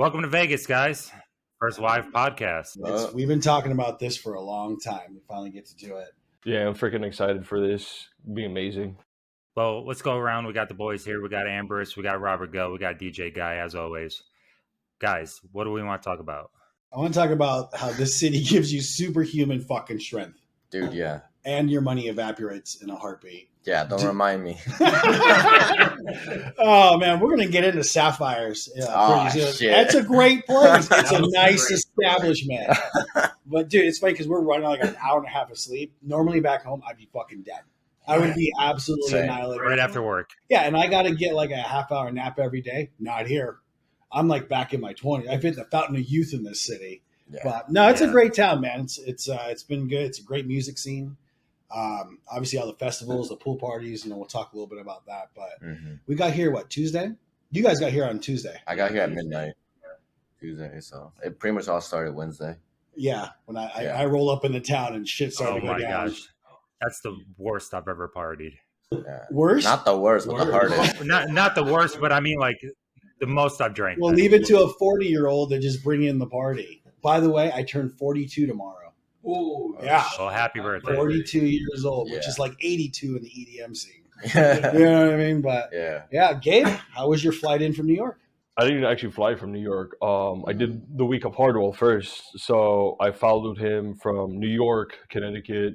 Welcome to Vegas, guys. First live podcast. We've been talking about this for a long time. We finally get to do it. Yeah, I'm freaking excited for this. It'll be amazing. Well, let's go around. We got the boys here. We got Ambrus. We got Robert Geaux. We got DJ Guy, as always. Guys, what do we want to talk about? I want to talk about how this city gives you superhuman fucking strength. Dude, yeah. And your money evaporates in a heartbeat. Yeah, don't remind me. Oh, man, we're going to get into Sapphires. Shit. That's a great place. It's a nice establishment. But, dude, it's funny because we're running like an hour and a half of sleep. Normally back home, I'd be fucking dead. I would be absolutely annihilated. Right after work. Yeah, and I got to get like a half-hour nap every day. Not here. I'm like back in my 20s. I've hit the fountain of youth in this city. Yeah. But, no, it's a great town, man. It's been good. It's a great music scene. Obviously all the festivals, the pool parties, we'll talk a little bit about that, but we got here, Tuesday? You guys got here on Tuesday. I got here at midnight Tuesday, so it pretty much all started Wednesday. Yeah. When I roll up into town and shit started to go down. Gosh. That's the worst I've ever partied. Yeah. Worst? Not the worst, but the hardest. not the worst, but I mean like the most I've drank. Well, leave it to a 40-year-old to just bring in the party. By the way, I turn 42 tomorrow. Ooh, yeah. Well, happy birthday. 42 years old, which is like 82 in the EDM scene. Yeah. You know what I mean? But yeah. Gabe, how was your flight in from New York? I didn't actually fly from New York. I did the week of Hardwell first. So I followed him from New York, Connecticut,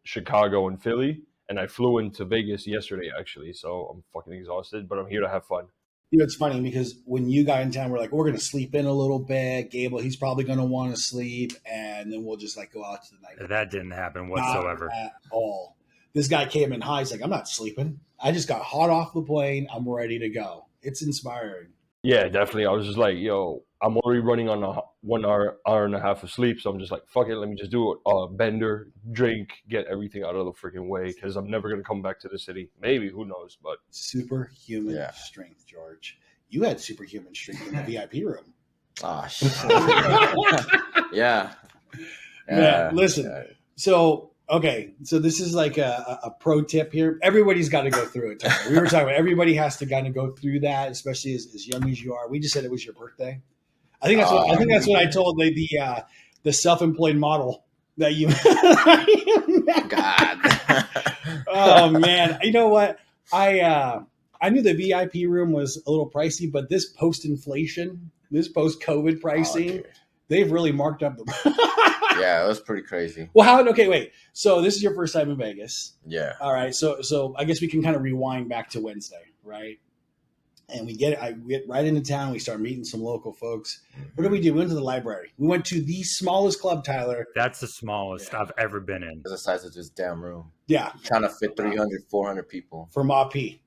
Chicago, and Philly. And I flew into Vegas yesterday, actually. So I'm fucking exhausted, but I'm here to have fun. It's funny because when you got in town, we're like, we're going to sleep in a little bit. Gable, he's probably going to want to sleep. And then we'll just go out to the night. That didn't happen whatsoever. Not at all. This guy came in high. He's like, I'm not sleeping. I just got hot off the plane. I'm ready to go. It's inspiring. Yeah, definitely. I was just like, yo, I'm already running on a 1 hour and a half of sleep. So I'm just like, fuck it. Let me just do a bender, drink, get everything out of the freaking way. Because I'm never going to come back to the city. Maybe, who knows? But superhuman strength, George. You had superhuman strength in the VIP room. Oh, shit. Yeah. Listen. Yeah. So this is like a pro tip here. Everybody's got to go through it. We were talking about everybody has to kind of go through that, especially as young as you are. We just said it was your birthday. I think that's what I told the self-employed model that you. God. Oh man, you know what? I knew the VIP room was a little pricey, but this post-inflation, this post-COVID pricing, they've really marked up the. Yeah, it was pretty crazy. Well, wait. So this is your first time in Vegas. Yeah. All right. So I guess we can kind of rewind back to Wednesday, right? And we get right into town. We start meeting some local folks. What did we do? We went to the library. We went to the smallest club, Tyler. That's the smallest I've ever been in. It's the size of this damn room. Yeah. Trying to fit 300, 400 people. For Maupie.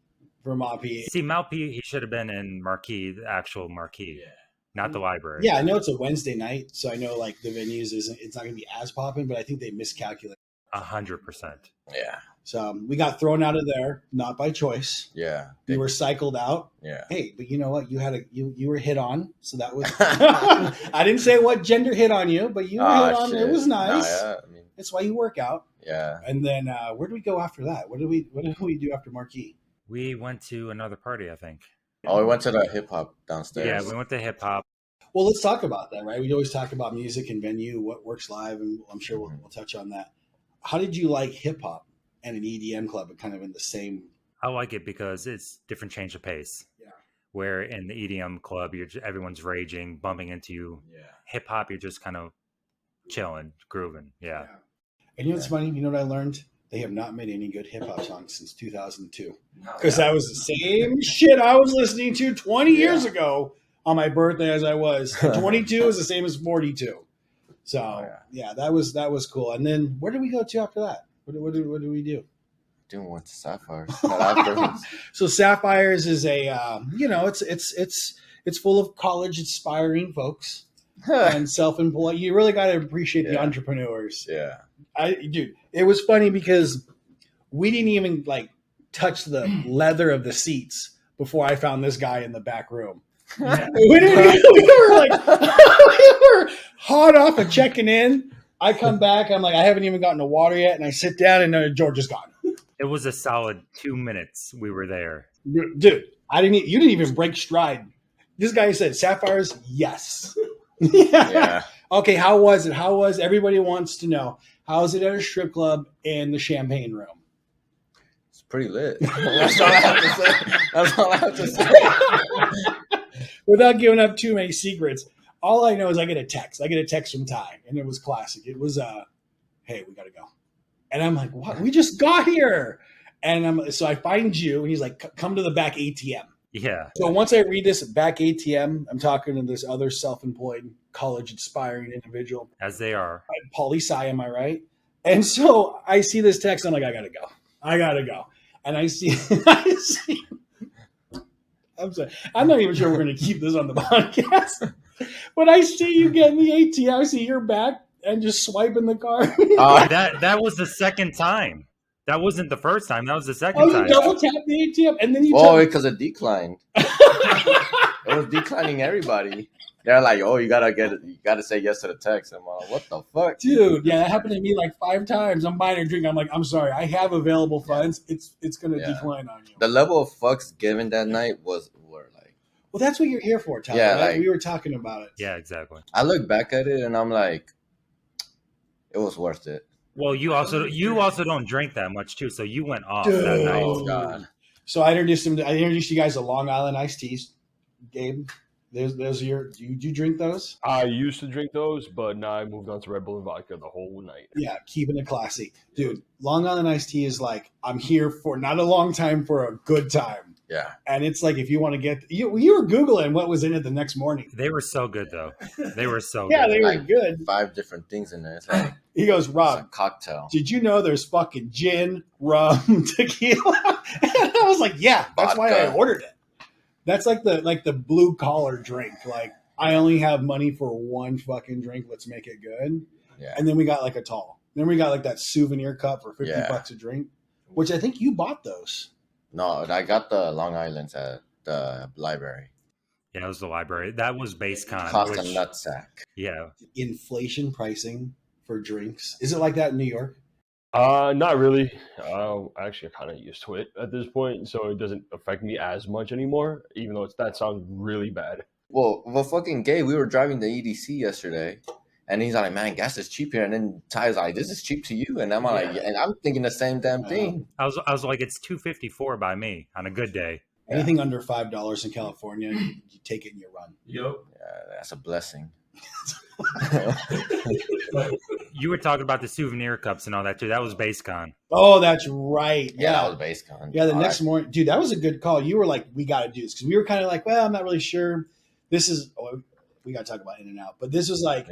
See, Maupie, he should have been in Marquee, the actual Marquee. Yeah. Not the library. Yeah, I know it's a Wednesday night, so I know the venues it's not going to be as popping, but I think they miscalculated. 100%. Yeah. So we got thrown out of there, not by choice. Yeah. We were cycled out. Yeah. Hey, but you know what? You were hit on, so that was. I didn't say what gender hit on you, but you were hit on. Shit. It was nice. That's why you work out. Yeah. And then where do we go after that? What did we do after Marquee? We went to another party, I think. Oh, we went to the hip hop downstairs. Yeah, we went to hip hop. Well, let's talk about that, right? We always talk about music and venue, what works live, and I'm sure we'll touch on that. How did you like hip hop and an EDM club kind of in the same? I like it because it's different change of pace. Yeah. Where in the EDM club, everyone's raging, bumping into you. Yeah. Hip hop, you're just kind of chilling, grooving. Yeah. And you know what's funny? You know what I learned? They have not made any good hip hop songs since 2002. Because that was the same shit I was listening to 20 years ago on my birthday as I was. 22 is the same as 42. So, that was cool. And then where did we go to after that? What did we do? Doing went to Sapphires. So Sapphires is a, it's full of college aspiring folks and self-employed. You really got to appreciate the entrepreneurs. Yeah. Dude, it was funny because we didn't even touch the leather of the seats before I found this guy in the back room. Yeah. we were hot off of checking in. I come back. I'm like, I haven't even gotten to water yet. And I sit down and George is gone. It was a solid 2 minutes we were there. Dude, you didn't even break stride. This guy said, Sapphires, yes. Yeah. Okay, how was it? Everybody wants to know. How is it at a strip club in the champagne room? It's pretty lit. That's all I have to say. Without giving up too many secrets, all I know is I get a text. From Tye, and it was classic. It was, hey, we got to go. And I'm like, what? We just got here. And so I find you, and he's like, come to the back ATM. Yeah. So once I read this back ATM, I'm talking to this other self-employed, college-aspiring individual. As they are. Poli Sci, am I right? And so I see this text. I'm like, I gotta go. And I see. I'm sorry. I'm not even sure we're going to keep this on the podcast. But I see you get in the ATM. I see you're back and just swiping the card. That was the second time. That wasn't the first time. That was the second time. You double tapped the ATM and then you. Because it declined. It was declining everybody. They're like, oh, you gotta say yes to the text. I'm like, what the fuck, dude? Yeah, that happened to me like 5 times. I'm buying a drink. I'm like, I'm sorry, I have available funds. It's gonna decline on you. The level of fucks given that night were like, well, that's what you're here for, Tyler. Yeah, right? We were talking about it. Yeah, exactly. I look back at it and I'm like, it was worth it. Well, you also don't drink that much too, so you went off Dude. that night. Oh God! So I introduced you guys to Long Island iced teas. Gabe, those are your. Do you drink those? I used to drink those, but now I moved on to Red Bull and vodka the whole night. Yeah, keeping it classy, dude. Long Island iced tea is like, I'm here for not a long time, for a good time. Yeah, and it's like, if you want to get you were Googling what was in it the next morning. They were so good though. They were so yeah, good. they were good. 5 different things in there. It's like, he goes, Rob, it's a cocktail. Did you know there's fucking gin, rum, tequila? And I was like, yeah, that's why I ordered it. That's like the blue collar drink. Like, I only have money for one fucking drink. Let's make it good. Yeah. And then we got like a tall. Then we got like that souvenir cup for $50 a drink, which I think you bought those. No, I got the Long Island's at the library. Yeah, it was the library. That was BaseCon. Cost a nutsack. Yeah. Inflation pricing for drinks. Is it like that in New York? Not really. Actually, I'm kind of used to it at this point, so it doesn't affect me as much anymore, even though that sounds really bad. Well, fucking gay. We were driving the EDC yesterday, and he's like, man, gas is cheap here. And then Ty's like, this is cheap to you. And I'm like, and I'm thinking the same damn thing. I was like, it's $2.54 by me on a good day. Anything under $5 in California, you take it and you run. Yep. Yeah, that's a blessing. You were talking about the souvenir cups and all that too. That was BaseCon. Oh, that's right. Yeah, that was BaseCon. Yeah, the next morning, dude, that was a good call. You were like, we got to do this, because we were kind of like, well, I'm not really sure. We got to talk about In-N-Out, but this was like,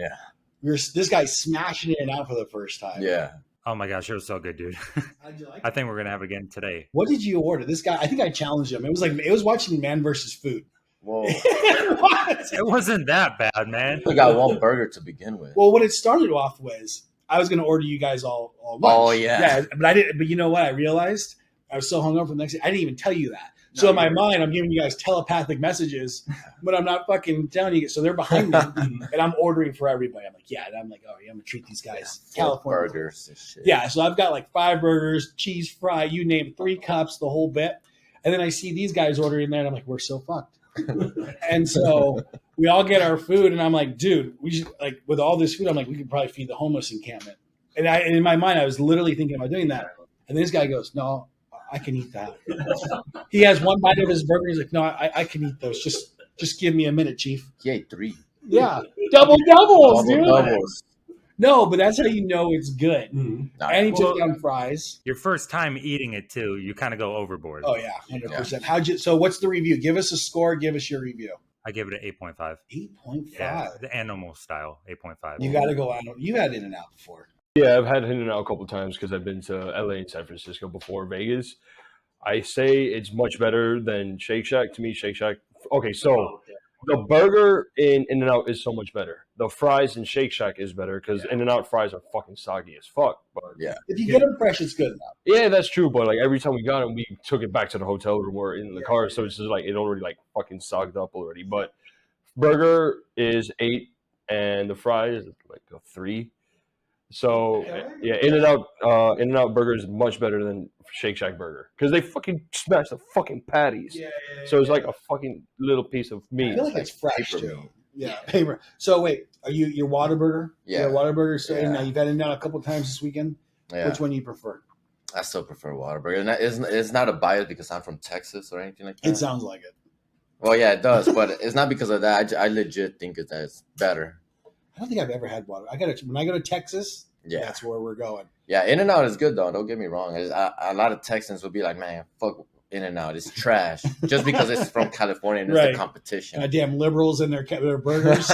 this guy smashing In-N-Out for the first time. Yeah. Oh my gosh, it was so good, dude. How'd you like I think we're gonna have it again today. What did you order? This guy, I think I challenged him. It was watching Man versus Food. Whoa. It wasn't that bad, man. We got one burger to begin with. Well, what it started off was, I was going to order you guys all lunch. Oh, yeah. But I didn't. But you know what? I realized I was so hungover from the next day. I didn't even tell you that. So in my mind, I'm giving you guys telepathic messages, but I'm not fucking telling you. So they're behind me, and I'm ordering for everybody. I'm like, and I'm like, oh, yeah, I'm gonna treat these guys. California burgers and shit. Yeah, so I've got like 5 burgers, cheese fry, you name it, 3 cups, the whole bit. And then I see these guys ordering there, and I'm like, we're so fucked. And so we all get our food, and I'm like, dude, we should, like, with all this food, I'm like, we could probably feed the homeless encampment. And in my mind, I was literally thinking about doing that. And this guy goes, no, I can eat that. He has one bite of his burger. He's like, no, I can eat those. Just give me a minute, Chief. He ate 3. Yeah. Doubles, dude. Doubles. No, but that's how you know it's good. Mm-hmm. And he took down fries. Your first time eating it too, you kind of go overboard. Oh yeah, 100%. So what's the review? Give us a score. Give us your review. I give it an 8.5. 8.5. Yeah, the animal style 8.5. You got to go out. You had In-N-Out before. Yeah, I've had In-N-Out a couple of times because I've been to LA and San Francisco before Vegas. I say it's much better than Shake Shack. To me, Shake Shack. Okay, so the burger in In-N-Out is so much better. The fries in Shake Shack is better because In-N-Out fries are fucking soggy as fuck. But if you get them fresh, it's good enough. Yeah, that's true. But like every time we got them, we took it back to the hotel room or in the car, so it's just like it already like fucking sogged up already. But burger is 8, and the fries is like a 3. So yeah, In-N-Out Burger is much better than Shake Shack Burger because they fucking smash the fucking patties. So it's like a fucking little piece of meat. I feel like it's fresh too. Yeah, paper. So wait, are you're Whataburger? Yeah, you're Whataburger. So now you've had In-N-Out a couple times this weekend. Yeah. Which one do you prefer? I still prefer Whataburger. And it's not a bias because I'm from Texas or anything like that. It sounds like it. Well, yeah, it does, but it's not because of that. I legit think it's better. I don't think I've ever had water. When I go to Texas, that's where we're going. Yeah, In-N-Out is good though. Don't get me wrong. A lot of Texans will be like, "Man, fuck In-N-Out. It's trash," just because it's from California and it's the competition. Goddamn liberals and their burgers.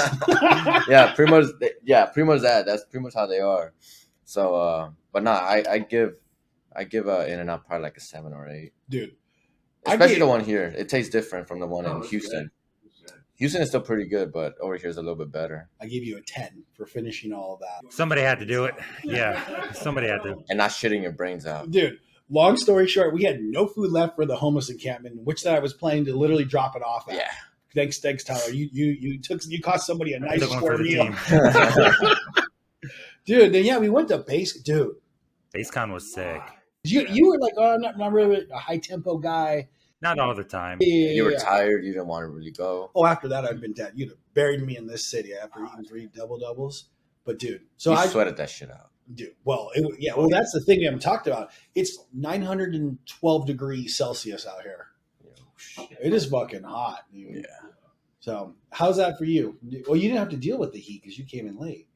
Yeah, pretty much. Yeah, pretty much that. That's pretty much how they are. So, but nah, I give In-N-Out probably like a 7 or 8, dude. Especially the one here. It tastes different from the one in Houston. Houston is still pretty good, but over here is a little bit better. I give you a 10 for finishing all of that. Somebody had to do it. Yeah, somebody had to. And not shitting your brains out. Dude, long story short, we had no food left for the homeless encampment, which I was planning to literally drop it off at. Yeah. Thanks, Tyler. You cost somebody a nice square meal. Dude, then we went to BaseCon was sick. You were like, oh, I'm not really a high tempo guy. Not all the time. You were tired. You didn't want to really go. Oh, after that, I've been dead. You'd have buried me in this city after eating 3 double-doubles. But, dude. So I sweated that shit out. Dude, well, that's the thing we haven't talked about. It's 912 degrees Celsius out here. It is fucking hot, dude. Yeah. So how's that for you? Well, you didn't have to deal with the heat because you came in late.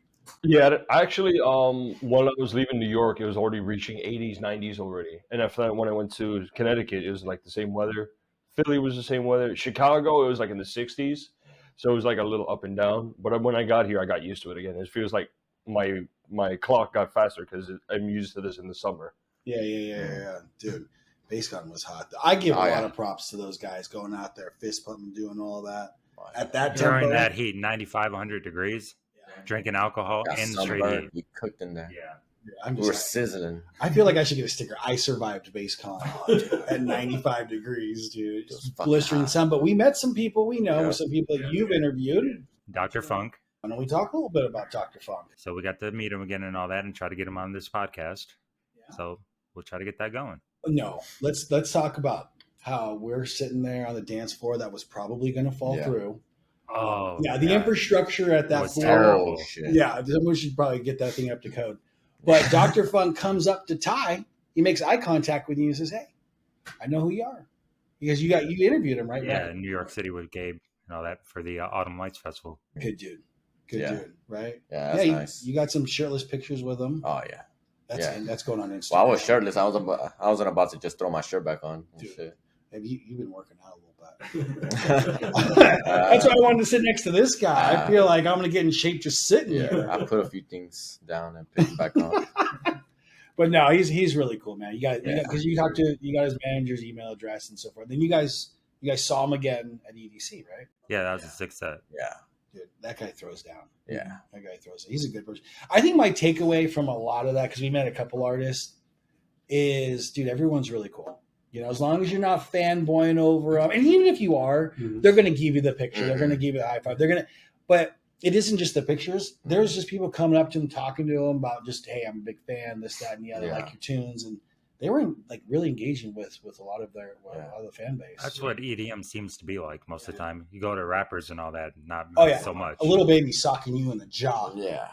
Yeah, actually, when I was leaving New York, it was already reaching 80s, 90s already. And after that, when I went to Connecticut, it was like the same weather. Philly was the same weather. Chicago, it was like in the 60s. So it was like a little up and down. But when I got here, I got used to it again. It feels like my clock got faster because I'm used to this in the summer. Yeah. Dude, BaseCon was hot. I give a lot of props to those guys going out there, fist pumping, doing all that. At that during tempo, that heat, 95, 100 degrees. Drinking alcohol in the straight heat. We cooked in there. Yeah. We were sizzling. I feel like I should get a sticker. I survived BaseCon at 95 degrees, dude. Blistering sun. But we met some people we know, some people that you've interviewed. Dr. Funk. Why don't we talk a little bit about Dr. Funk? So we got to meet him again and all that and try to get him on this podcast. Yeah. So we'll try to get that going. No, let's talk about how we're sitting there on the dance floor that was probably going to fall through. Oh, yeah, the infrastructure at that floor. Terrible shit. Yeah, we should probably get that thing up to code. But Dr. Funk comes up to Tye. He makes eye contact with you and says, "Hey, I know who you are." Because you interviewed him, right? Yeah, in New York City with Gabe and all that for the Autumn Lights Festival. Good dude. Dude, right? Yeah, that's nice. You got some shirtless pictures with him. Oh, yeah. That's going on Instagram. Well, I was shirtless. I wasn't about to just throw my shirt back on. Dude, shit. Have you've been working out a little bit. That's why I wanted to sit next to this guy. I feel like I'm going to get in shape just sitting here. I put a few things down and pick them back on. But no, he's really cool, man. You got because you got his manager's email address and so forth. Then you guys saw him again at EDC, right? Yeah, that was a 6 set. Yeah. Dude, that guy throws down. Yeah. That guy throws down. He's a good person. I think my takeaway from a lot of that, because we met a couple artists, is, dude, everyone's really cool. You know, as long as you're not fanboying over them, and even if you are, they're going to give you the picture. They're going to give you the high five. But it isn't just the pictures. There's just people coming up to him, talking to him about just, hey, I'm a big fan, this, that, and the other, like your tunes. And they were like really engaging with a lot of their other fan base. That's what EDM seems to be like most of the time. You go to rappers and all that, not so much. A little baby socking you in the jaw. Yeah.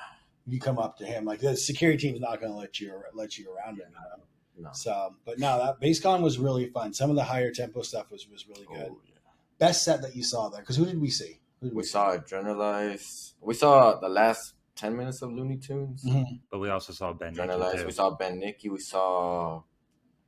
You come up to him, like the security team is not going to let you around him. You know? No. So, but no, that BaseCon was really fun. Some of the higher tempo stuff was really good. Oh, yeah. Best set that you saw there, because who did we see? We saw Adrenalize. We saw the last 10 minutes of Looney Tunes. Mm-hmm. But we also saw Ben Nicky too. We saw Ben Nicky. We saw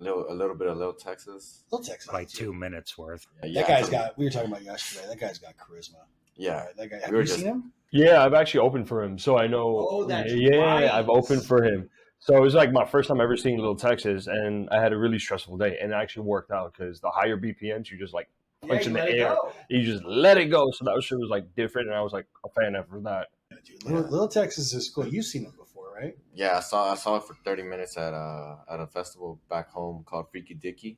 a little bit of Lil Texas. Like 2 minutes worth. Yeah, that guy's got, we were talking about yesterday, that guy's got charisma. Yeah. Right, that guy. Have you seen him? Yeah, I've actually opened for him. So I know. Oh, that's right. I've opened for him. So it was like my first time ever seeing Lil Texas, and I had a really stressful day, and it actually worked out because the higher BPMs, you just like punch in the air. You just let it go. So that shit was like different, and I was like a fan after that. Yeah, dude, Lil Texas is cool. You've seen him before, right? Yeah, I saw it for 30 minutes at a festival back home called Freaky Dicky.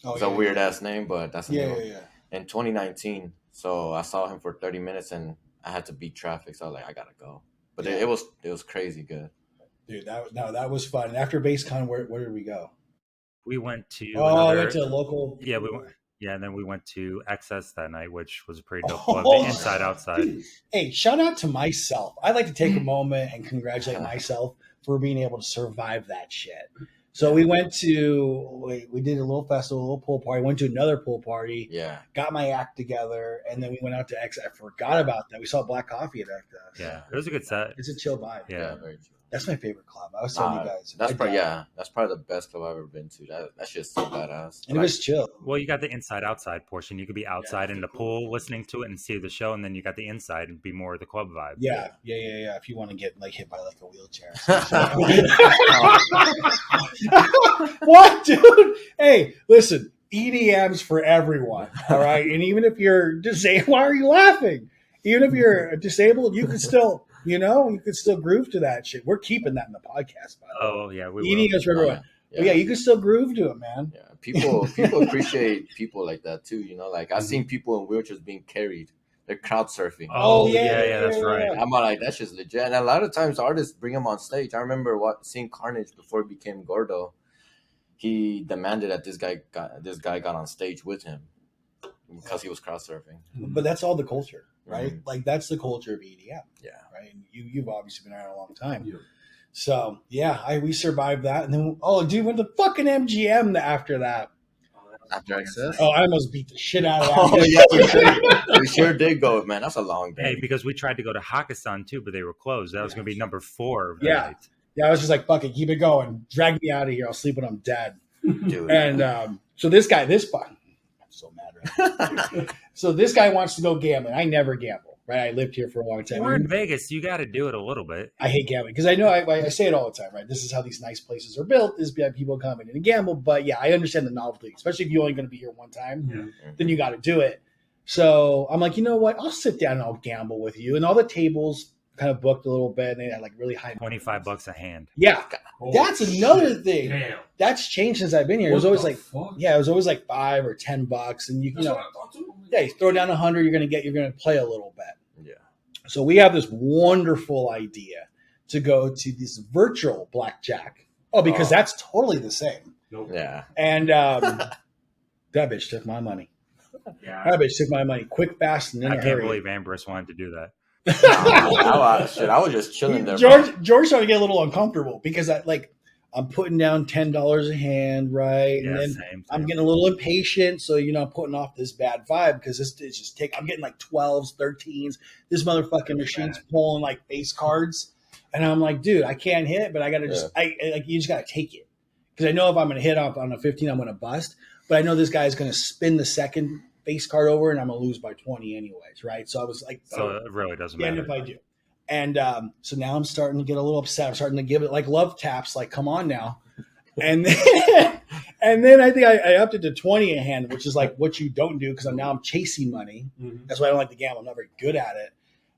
It's a weird ass name, but that's in 2019. So I saw him for 30 minutes, and I had to beat traffic. So I was like, I gotta go. But it was crazy good. Dude, that was fun. After BaseCon, where did we go? We went to we went to a local. Yeah, we went. Yeah, and then we went to XS that night, which was a pretty dope club. The inside outside. Dude. Hey, shout out to myself. I'd like to take a moment and congratulate myself for being able to survive that shit. So we went to, we did a little festival, a little pool party. Went to another pool party. Yeah. Got my act together, and then we went out to X. I forgot about that. We saw Black Coffee at XS. Yeah, it was a good set. It's a chill vibe. Yeah, very chill. That's my favorite club. I was telling you guys. That's probably the best club I've ever been to. That shit's so badass. And it was chill. Well, you got the inside outside portion. You could be outside in the pool listening to it and see the show, and then you got the inside and be more of the club vibe. Yeah. If you want to get hit by a wheelchair. What, dude? Hey, listen, EDM's for everyone. All right. And even if you're disabled, why are you laughing? Even if you're disabled, you can still, you can still groove to that shit. We're keeping that in the podcast, by the way. Oh, yeah. EDM's for everyone. Yeah, you can still groove to it, man. Yeah. People appreciate people like that too. Like I've seen people in wheelchairs being carried. They're crowd surfing. Oh yeah, that's right. I'm like, that's just legit. And a lot of times artists bring them on stage. I remember seeing Carnage before he became Gordo. He demanded that this guy got on stage with him because he was crowd surfing. But that's all the culture, right? Mm-hmm. Like that's the culture of EDM. Yeah. Right. And you've obviously been around a long time. Yeah. So we survived that, and then went to fucking MGM after that. After XS? Oh, I almost beat the shit out of that. Oh, yeah, we sure did go, man. That's a long day. Hey, because we tried to go to Hakkasan too, but they were closed. That was going to be number 4 of the night. Yeah, I was just like, fuck it, keep it going. Drag me out of here. I'll sleep when I'm dead. Dude. And so this guy, I'm so mad right now. So this guy wants to go gambling. I never gamble, right? I lived here for a long time. We're in Vegas. You got to do it a little bit. I hate gambling because I know I say it all the time, right? This is how these nice places are built, is people come in and gamble. But yeah, I understand the novelty, especially if you're only going to be here one time, then you got to do it. So I'm like, you know what? I'll sit down and I'll gamble with you. And all the tables kind of booked a little bit, and they had like really high $25 a hand. Yeah, that's another thing. Damn. That's changed since I've been here. It was always like, it was always like $5 or $10, and you you throw down 100, you're gonna play a little bit. Yeah. So we have this wonderful idea to go to this virtual blackjack. Oh, because that's totally the same. Nope. Yeah. And that bitch took my money. Yeah. That bitch took my money quick, fast, and in I a can't hurry. believe Ambrus wanted to do that. I was just chilling there. George started to get a little uncomfortable because I'm putting down $10 a hand, right? Yeah, and then same. I'm getting a little impatient, so I'm putting off this bad vibe because it's just I'm getting like 12s, 13s. This motherfucking machine's pulling like face cards, and I'm like, dude, I can't hit, but I gotta just you just gotta take it because I know if I'm gonna hit off on a 15, I'm gonna bust, but I know this guy's gonna spin the second face card over, and I'm gonna lose by 20 anyways, right? So I was like, so it really doesn't matter. And if I do. And so now I'm starting to get a little upset. I'm starting to give it like love taps, like, come on now. And then I think I upped it to 20 a hand, which is like what you don't do because I'm chasing money. Mm-hmm. That's why I don't like to gamble. I'm not very good at it.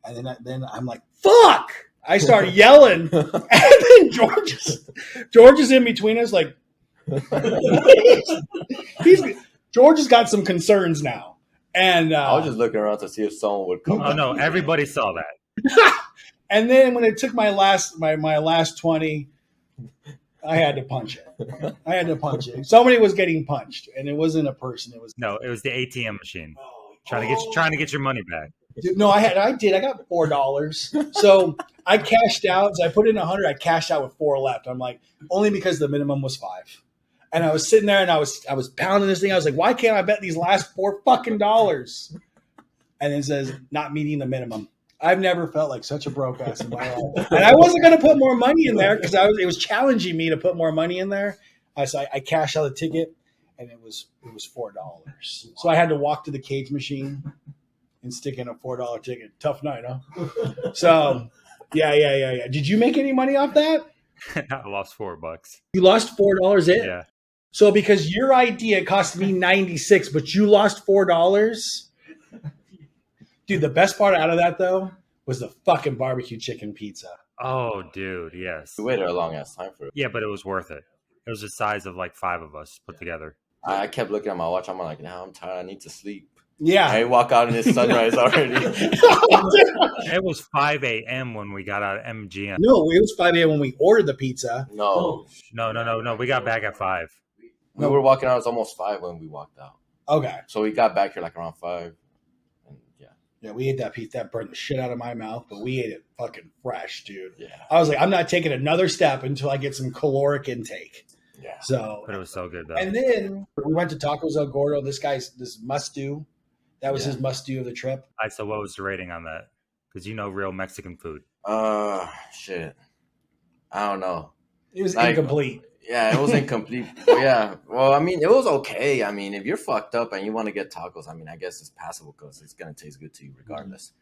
And then I'm like, fuck! I start yelling. And then George is in between us like, George has got some concerns now. And I was just looking around to see if someone would come. Oh, no, everybody saw that. And then when it took my last 20, I had to punch it. Somebody was getting punched, and it wasn't a person. It was the ATM machine trying to get your money back. Dude, no, I got $4. So I cashed out. So I put in 100. I cashed out with 4 left. I'm like, only because the minimum was 5. And I was sitting there and I was pounding this thing. I was like, why can't I bet these last $4 fucking dollars? And it says not meeting the minimum. I've never felt like such a broke ass in my life. And I wasn't going to put more money in there because it was challenging me to put more money in there. So I cashed out the ticket and it was $4. So I had to walk to the cage machine and stick in a $4 ticket. Tough night, huh? So yeah. Did you make any money off that? I lost $4. You lost $4 in? Yeah. So because your idea cost me $96, but you lost $4. Dude, the best part out of that, though, was the fucking barbecue chicken pizza. Oh, dude, yes. We waited a long ass time for it. Yeah, but it was worth it. It was the size of like 5 of us put together. I kept looking at my watch. I'm like, now I'm tired. I need to sleep. Yeah. I walk out and it's sunrise already. It was 5 a.m. when we got out of MGM. No, it was 5 a.m. when we ordered the pizza. No. No. We got back at 5. We were walking out. It was almost 5 when we walked out. Okay. So we got back here like around 5. And yeah, we ate that pizza. That burned the shit out of my mouth, but we ate it fucking fresh, dude. Yeah. I was like, I'm not taking another step until I get some caloric intake. Yeah. So, But it was so good, though. and then we went to Tacos El Gordo. This must do. That was his must do of the trip. All right, so what was the rating on that? Because you know real Mexican food. Shit. I don't know. It was Like, incomplete. Yeah, it was incomplete. Yeah. Well, I mean, it was okay. I mean, if you're fucked up and you want to get tacos, I mean, I guess it's passable because it's gonna taste good to you regardless.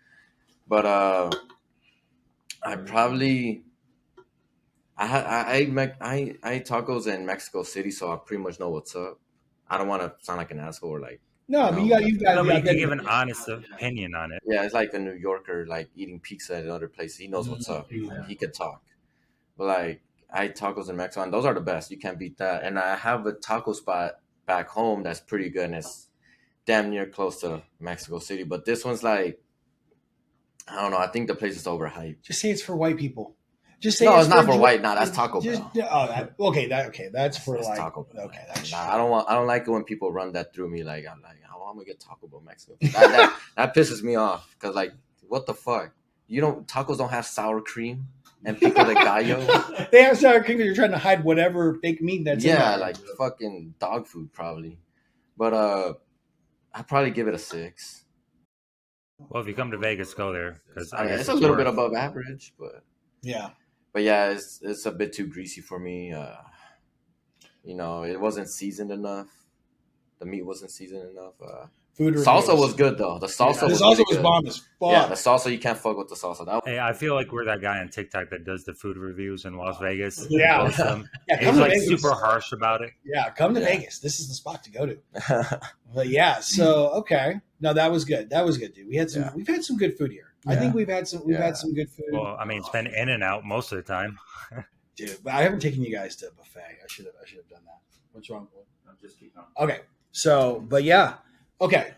But I probably I ate tacos in Mexico City, so I pretty much know what's up. I don't want to sound like an asshole or like. No, I mean, you got. You can give an honest opinion on it. Yeah, it's like a New Yorker like eating pizza at another place. He knows what's up. He could talk. But like I eat tacos in Mexico, and those are the best. You can't beat that. And I have a taco spot back home that's pretty good, and it's damn near close to Mexico City. But this one's like, I don't know. I think the place is overhyped. Just say it's for white people. Just say no, it's not for white. Nah, that's Taco just, Bell. That's for That's like Taco Bell. Okay, that's I don't like it when people run that through me. Like I'm gonna get Taco Bell Mexico. That pisses me off because like what the fuck? Tacos don't have sour cream and pico de gallo. They have sour cream because you're trying to hide whatever fake meat that's in there. Like fucking dog food probably. But I'd probably give it a 6. Well, if you come to Vegas, go there because it's a little bit above average, but yeah. But yeah, it's a bit too greasy for me. It wasn't seasoned enough. The meat wasn't seasoned enough. Food salsa was good though. The salsa was bomb as fuck. Yeah, the salsa, you can't fuck with the salsa. Hey, I feel like we're that guy on TikTok that does the food reviews in Las Vegas. Yeah. He's like Vegas. Super harsh about it. Yeah, come to Vegas. This is the spot to go to. But yeah, so okay. No, that was good. That was good, dude. We've had some good food here. Yeah. I think we've had some good food. Well, I mean, it's been in and out most of the time. Dude, but I haven't taken you guys to a buffet. I should have done that. What's wrong? I'm just keep going. Okay. So, but yeah. Okay.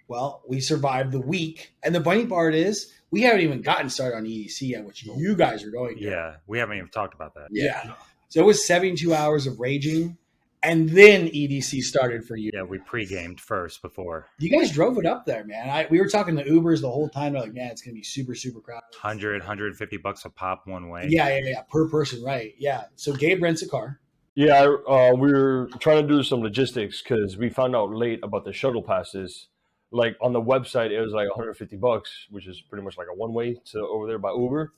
Well, we survived the week. And the funny part is we haven't even gotten started on EDC yet, which you guys are going to. Yeah. We haven't even talked about that. Yeah. So it was 72 hours of raging. And then EDC started for you. Yeah, we pre-gamed first before. You guys drove it up there, man. We were talking to Ubers the whole time. They're like, man, it's going to be super, super crowded. $150 a pop one way. Yeah. Per person, right. Yeah. So Gabe rents a car. Yeah, we were trying to do some logistics because we found out late about the shuttle passes. Like on the website, it was like $150, which is pretty much like a one-way to over there by Uber.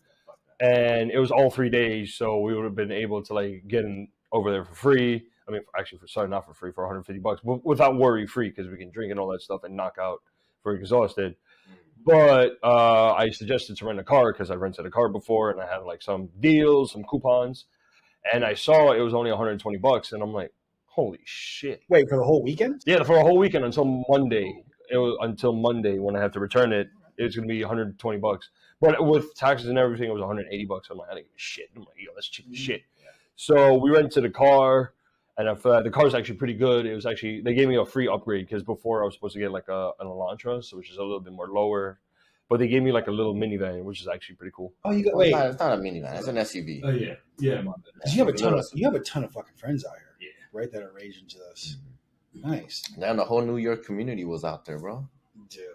And it was all 3 days, so we would have been able to like get in over there for free. I mean, actually, not for free, for $150, but without worry free because we can drink and all that stuff and knock out for exhausted. But I suggested to rent a car because I rented a car before and I had like some deals, some coupons. And I saw it was only $120 and I'm like, holy shit. Wait, for the whole weekend? Yeah, for a whole weekend until Monday. It was until Monday when I have to return it. It's going to be $120. But with taxes and everything, it was $180. I'm like, I don't give a shit. I'm like, that's cheap as shit. So we rented a car. And after that, the car's actually pretty good. It was actually, they gave me a free upgrade because before I was supposed to get like an Elantra, so which is a little bit more lower. But they gave me like a little minivan, which is actually pretty cool. Oh, it's not a minivan. It's an SUV. Oh yeah. You have a ton of fucking friends out here, right? That are raging to this. Mm-hmm. Nice. And the whole New York community was out there, bro. Dude,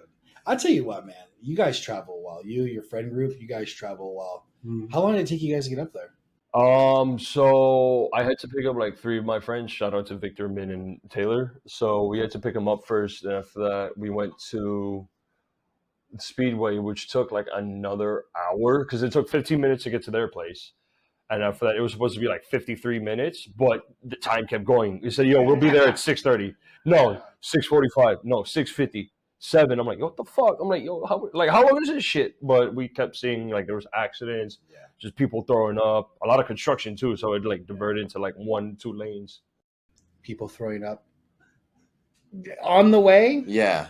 I'll tell you what, man. You guys travel well. Your friend group, you guys travel well. Mm-hmm. How long did it take you guys to get up there? So I had to pick up like 3 of my friends. Shout out to Victor, Min, and Taylor. So we had to pick them up first. And after that, we went to Speedway, which took like another hour because it took 15 minutes to get to their place. And after that, it was supposed to be like 53 minutes, but the time kept going. They said, we'll be there at 6:30. No, 6:45. No, 6:50. 7. I'm like, what the fuck? I'm like, how long is this shit? But we kept seeing like there was accidents, just people throwing up, a lot of construction too. So it like diverted into like 1-2 lanes. People throwing up on the way. Yeah.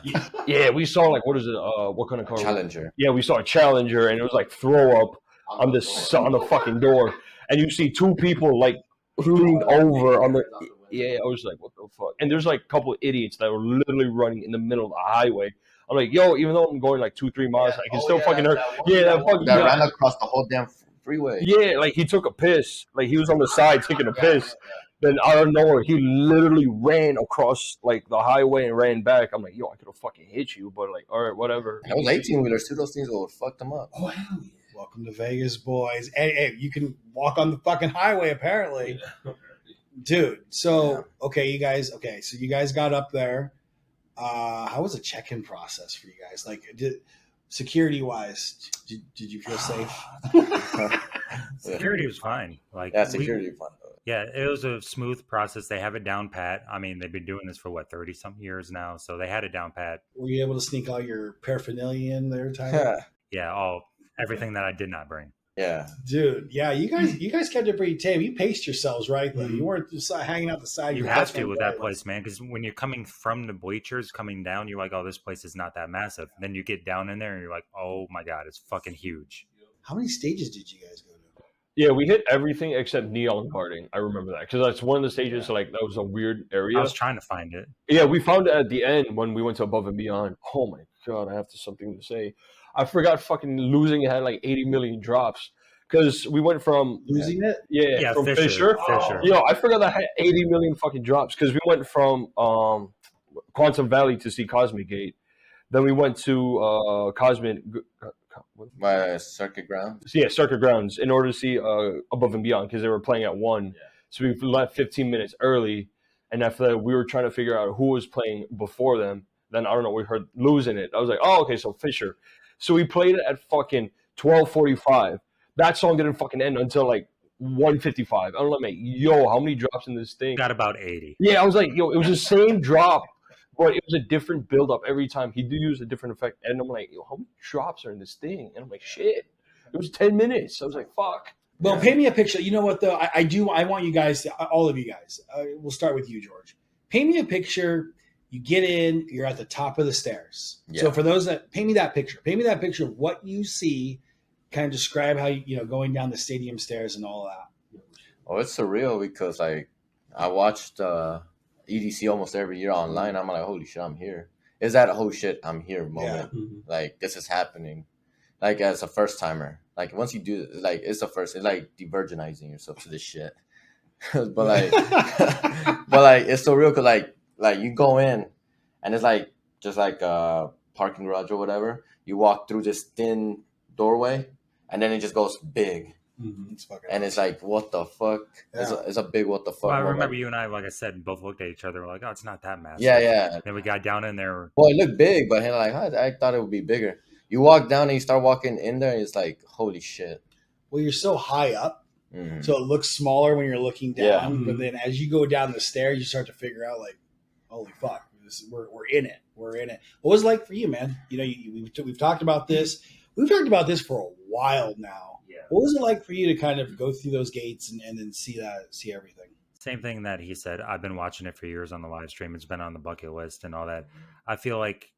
Yeah, we saw like, what is it? What kind of car? Challenger. Yeah, we saw a Challenger, and it was like throw up on the fucking door, and you see 2 people like leaned over on the. Yeah, I was like, what the fuck? And there's like a couple of idiots that were literally running in the middle of the highway. I'm like, yo, even though I'm going like 2-3 miles, I can still fucking hurt. That fucking that guy ran across the whole damn freeway. Yeah, like he took a piss. Like he was on the side taking a piss. Then out of nowhere, he literally ran across like the highway and ran back. I'm like, yo, I could have fucking hit you, but like, all right, whatever. That was 18-wheelers too. Those things would fuck them up. Oh, hell yeah. Welcome to Vegas, boys. Hey, you can walk on the fucking highway, apparently. Dude, so, okay, so you guys got up there. How was the check-in process for you guys? Like, security-wise, did you feel safe? Security was fine. Like, security was fine. Yeah, it was a smooth process. They have it down pat. I mean, they've been doing this for 30-something years now, so they had it down pat. Were you able to sneak all your paraphernalia in there, Tye? Yeah, everything that I did not bring. Yeah, dude. Yeah, you guys kept it pretty tame. You paced yourselves, right? Though you weren't just hanging out the side. You have to with that place, man, because when you're coming from the bleachers, coming down, you're like, oh, this place is not that massive. And then you get down in there, and you're like, oh my god, it's fucking huge. How many stages did you guys go to? Yeah, we hit everything except neon guarding. I remember that because that's one of the stages. Yeah. Like that was a weird area. I was trying to find it. Yeah, we found it at the end when we went to Above and Beyond. Oh my god, I have something to say. I forgot fucking losing it had like 80 million drops because we went from losing it. Yeah, from Fisher. I forgot that had 80 million fucking drops because we went from Quantum Valley to see Cosmic Gate. Then we went to Circuit Grounds. Yeah, Circuit Grounds in order to see Above and Beyond because they were playing at 1. Yeah. So we left 15 minutes early, and after that we were trying to figure out who was playing before them. Then I don't know, we heard losing it. I was like, oh, okay, so Fisher. So we played it at fucking 12:45. That song didn't fucking end until like 1:55. I'm like, yo, how many drops in this thing? Got about 80. Yeah, I was like, yo, it was the same drop. But it was a different build-up every time. He did use a different effect. And I'm like, yo, how many drops are in this thing? And I'm like, shit. It was 10 minutes. I was like, fuck. Well, paint me a picture. You know what, though? I want you guys, all of you guys. We'll start with you, George. Paint me a picture. You get in. You're at the top of the stairs. Yeah. So for those that, paint me that picture. Paint me that picture of what you see. Kind of describe how, going down the stadium stairs and all that. Oh, it's surreal because, I watched EDC almost every year online. I'm like, holy shit, I'm here. Is that a oh shit, I'm here moment? Yeah. Like, this is happening. Like, as a first timer, like once you do, like, it's the first. It's like de-virginizing yourself to this shit. but like, it's so real because like you go in, and it's like just like a parking garage or whatever. You walk through this thin doorway, and then it just goes big. Mm-hmm. It's like, what the fuck? Yeah. It's a big what the fuck. Well, I remember you and I, like I said, both looked at each other. We're like, oh, it's not that massive. Yeah. Then we got down in there. Well, it looked big, but I thought it would be bigger. You walk down and you start walking in there, and it's like, holy shit. Well, you're so high up, so it looks smaller when you're looking down. Yeah. But then as you go down the stairs, you start to figure out, like, holy fuck, we're in it. We're in it. What was it like for you, man? We've talked about this. We've talked about this for a while now. What was it like for you to kind of go through those gates and then see everything? Same thing that he said. I've been watching it for years on the live stream. It's been on the bucket list and all that. I feel like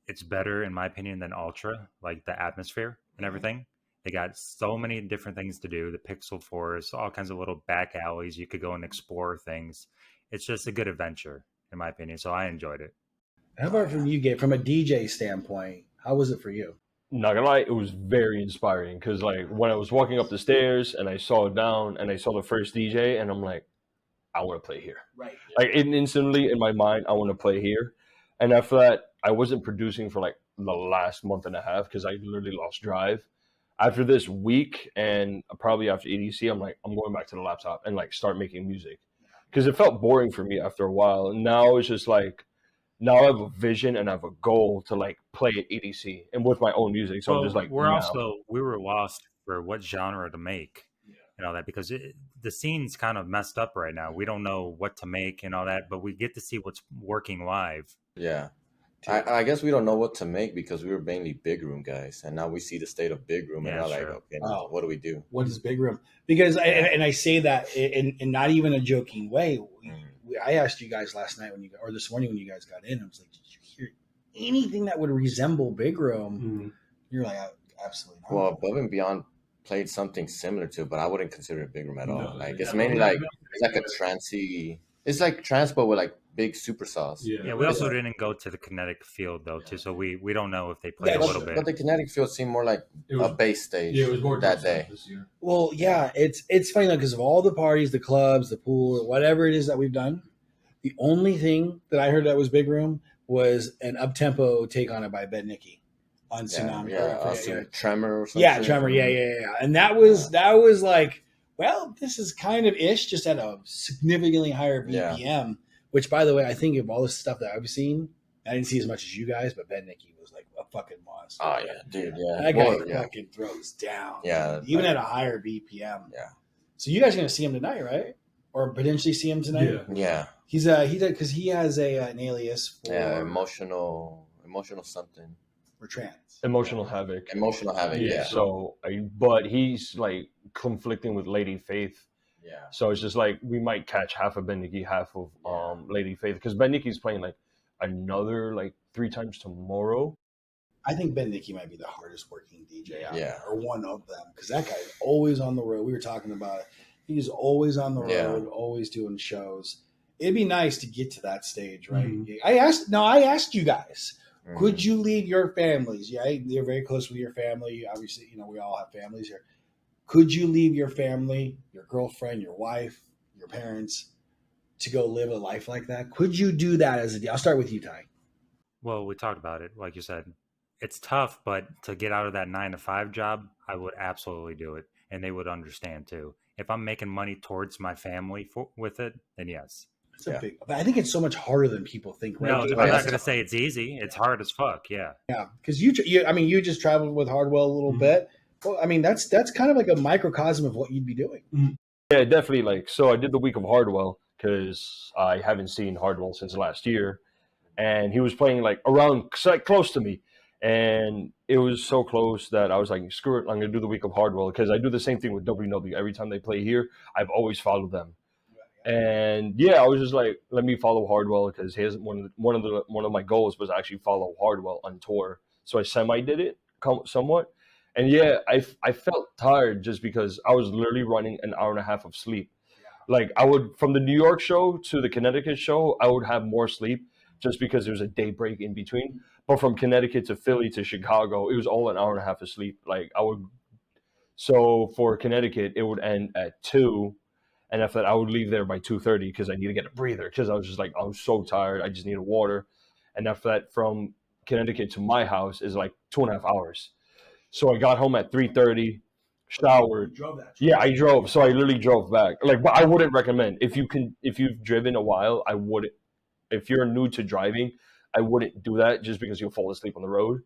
it's better, in my opinion, than Ultra, like the atmosphere and everything. They got so many different things to do. The Pixel Forest, all kinds of little back alleys. You could go and explore things. It's just a good adventure, in my opinion. So I enjoyed it. How about from you, Gabe? From a DJ standpoint, how was it for you? Not gonna lie, it was very inspiring because like when I was walking up the stairs and I saw it down and I saw the first DJ and I'm like, I want to play here. Right. Like instantly in my mind, I want to play here. And after that, I wasn't producing for like the last month and a half because I literally lost drive. After this week and probably after EDC, I'm like, I'm going back to the laptop and like start making music because it felt boring for me after a while. And now it's just like, now I have a vision and I have a goal to like play at EDC and with my own music. So I'm just like, we were lost for what genre to make, and all that because the scene's kind of messed up right now. We don't know what to make and all that, but we get to see what's working live. Yeah. I guess we don't know what to make because we were mainly big room guys, and now we see the state of big room, and we're like, okay, what do we do? What is big room? Because I say that in not even a joking way. I asked you guys last night or this morning when you guys got in. I was like, "Did you hear anything that would resemble big room?" Mm-hmm. You're like, "Absolutely not." Well, Above and Beyond played something similar to it, but I wouldn't consider it big room at all. Like it's mainly like it's like a trancey It's like transport with like big super sauce. Yeah, we also didn't go to the kinetic field though, too, so we don't know if they played a That's little true. bit. But the kinetic field seemed more like a base stage. Yeah, it was more that day. this year. Well, yeah, it's funny though because of all the parties, the clubs, the pool, or whatever it is that we've done. The only thing that I heard that was big room was an up-tempo take on it by Ben Nicky on Tsunami. Tremor or something. Yeah, Tremor. Yeah. And that was like, well, this is kind of ish, just at a significantly higher BPM. Which, by the way, I think of all the stuff that I've seen, I didn't see as much as you guys, but Ben Nicky was like a fucking monster. Oh yeah, dude. Yeah, that guy fucking throws down. Yeah, even at a higher BPM. Yeah. So you guys are gonna see him tonight, right? Or potentially see him tonight? Yeah. He did because he has an alias for emotional something. For trans. Emotional Havoc. Yeah. So, but he's like conflicting with Lady Faith. Yeah. So it's just like we might catch half of Ben Nicky, half of Lady Faith, because Ben Nicky's playing like another like 3 times tomorrow. I think Ben Nicky might be the hardest working DJ out Yeah. there, or one of them, because that guy's always on the road. We were talking about it. He's always on the road, always doing shows. It'd be nice to get to that stage, right? Mm-hmm. I asked you guys, could you leave your families? Yeah, you're very close with your family. Obviously, we all have families here. Could you leave your family, your girlfriend, your wife, your parents, to go live a life like that? Could you do that as a deal? I'll start with you, Tye. Well, we talked about it. Like you said, it's tough, but to get out of that 9-to-5 job, I would absolutely do it. And they would understand too. If I'm making money towards my family with it, then yes. But I think it's so much harder than people think. Right? No, I'm not going to say it's easy. It's hard as fuck. Yeah. Yeah, because you just traveled with Hardwell a little bit. Well, I mean, that's kind of like a microcosm of what you'd be doing. Yeah, definitely. So I did the week of Hardwell because I haven't seen Hardwell since last year, and he was playing like close to me, and it was so close that I was like, screw it, I'm gonna do the week of Hardwell because I do the same thing with WW. Every time they play here, I've always followed them, and yeah, I was just like, let me follow Hardwell because one of my goals was actually follow Hardwell on tour. So I did it somewhat. And yeah, I felt tired just because I was literally running an hour and a half of sleep. Like I would, from the New York show to the Connecticut show, I would have more sleep just because there was a day break in between. But from Connecticut to Philly to Chicago, it was all an hour and a half of sleep. So for Connecticut, it would end at 2. And after that, I would leave there by 2:30 because I need to get a breather because I was just like, I was so tired. I just needed water. And after that, from Connecticut to my house is like 2.5 hours. So I got home at 3:30, showered. Yeah, I drove. So I literally drove back. But I wouldn't recommend if you've driven a while. I wouldn't. If you're new to driving, I wouldn't do that just because you'll fall asleep on the road.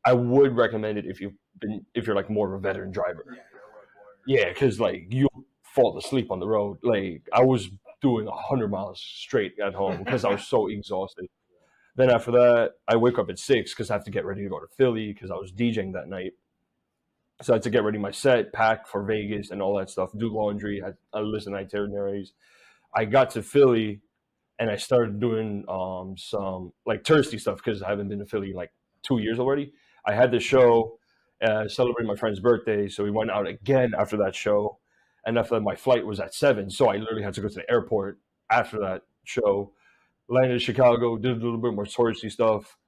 I would recommend it if you're like more of a veteran driver. Yeah, because like you'll fall asleep on the road. Like I was doing 100 miles straight at home because I was so exhausted. Then after that, I wake up at 6 because I have to get ready to go to Philly because I was DJing that night. So I had to get ready my set, pack for Vegas and all that stuff, do laundry, I listen to itineraries. I got to Philly and I started doing some like touristy stuff because I haven't been to Philly in like 2 years already. I had the show, celebrating my friend's birthday, so we went out again after that show. And after that, my flight was at 7, so I literally had to go to the airport after that show. Landed in Chicago, did a little bit more touristy stuff.